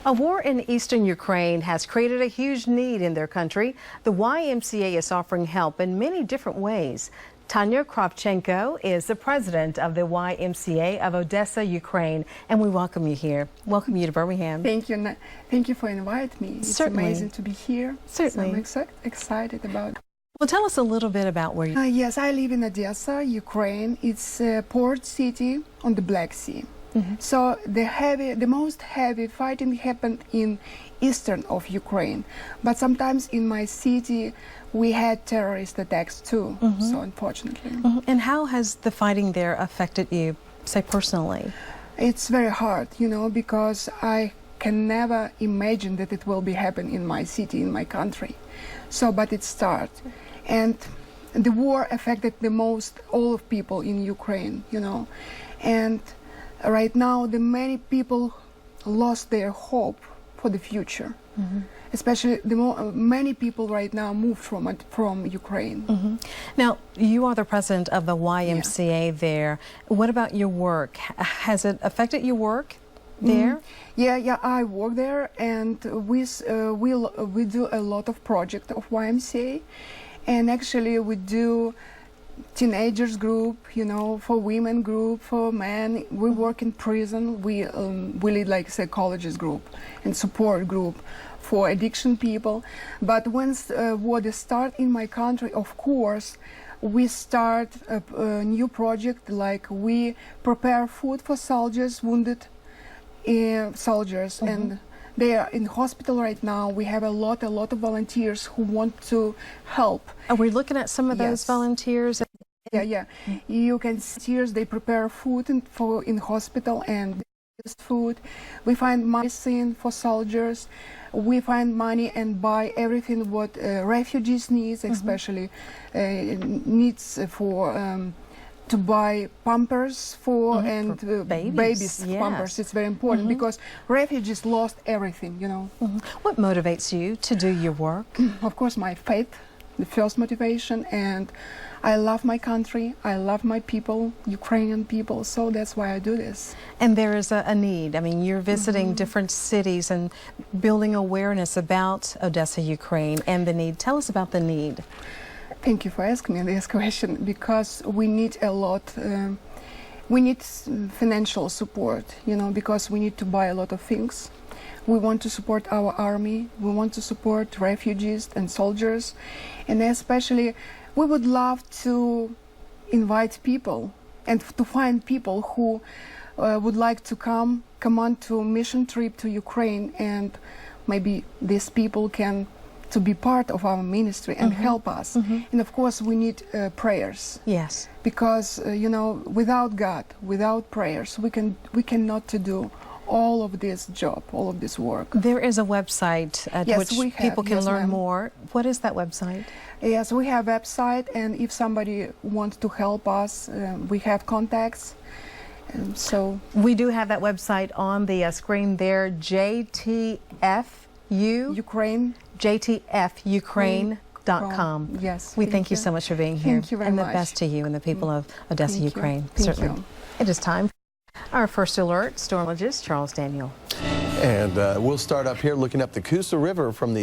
A war in eastern Ukraine has created a huge need in their country. The YMCA is offering help in many different ways. Tanya Kravchenko is the president of the YMCA of Odessa, Ukraine, and we welcome you here. Welcome you to Birmingham. Thank you. Thank you for inviting me. It's Certainly. amazing to be here. Certainly. So I'm excited about it. Well, tell us a little bit about where you... Yes, I live in Odessa, Ukraine. It's a port city on the Black Sea. So the most heavy fighting happened in eastern of Ukraine, but sometimes in my city we had terrorist attacks too. So unfortunately, And how has the fighting there affected you, say personally? it's very hard, you know, because I can never imagine that it will be happen in my city, in my country. So, but it started, and the war affected the most all of people in Ukraine, you know, and right now, the many people lost their hope for the future. Especially many people right now moved from Ukraine. Now, you are the president of the YMCA there. What about your work? Has it affected your work there? Yeah, I work there, and we do a lot of projects of YMCA, and actually we do teenagers group, you know, for women group, for men. We work in prison. We lead like psychologist group and support group for addiction people. But once war start in my country, of course, we start a new project, like we prepare food for soldiers, wounded soldiers, and they are in hospital right now. We have a lot of volunteers who want to help. Are we looking at some of those volunteers? Yeah. You can see here they prepare food in hospital and food. We find medicine for soldiers. We find money and buy everything what refugees needs, especially needs for to buy pampers for babies pampers. It's very important because refugees lost everything, you know. What motivates you to do your work? Of course, my faith, the first motivation, and I love my country, I love my people, Ukrainian people, so that's why I do this. And there is a need. I mean, you're visiting different cities and building awareness about Odessa, Ukraine, and the need. Tell us about the need. Thank you for asking me this question, because we need a lot. We need financial support, you know, because we need to buy a lot of things. We want to support our army. We want to support refugees and soldiers, and especially we would love to invite people and to find people who would like to come on to mission trip to Ukraine, and maybe these people can to be part of our ministry and help us. And of course we need prayers. Yes. Because you know, without God, without prayers, we cannot to do all of this job, all of this work. There is a website at which people can learn more. What is that website? Yes, we have a website, and if somebody wants to help us, we have contacts. So we do have that website on the screen there, JTFukraine.com. Yes. We thank you so much for being here. Thank you very much. much. And the best to you and the people of Odessa, Ukraine. Thank Certainly. you. It is time. Our first alert, stormologist Charles Daniel. And we'll start up here looking up the Coosa River from the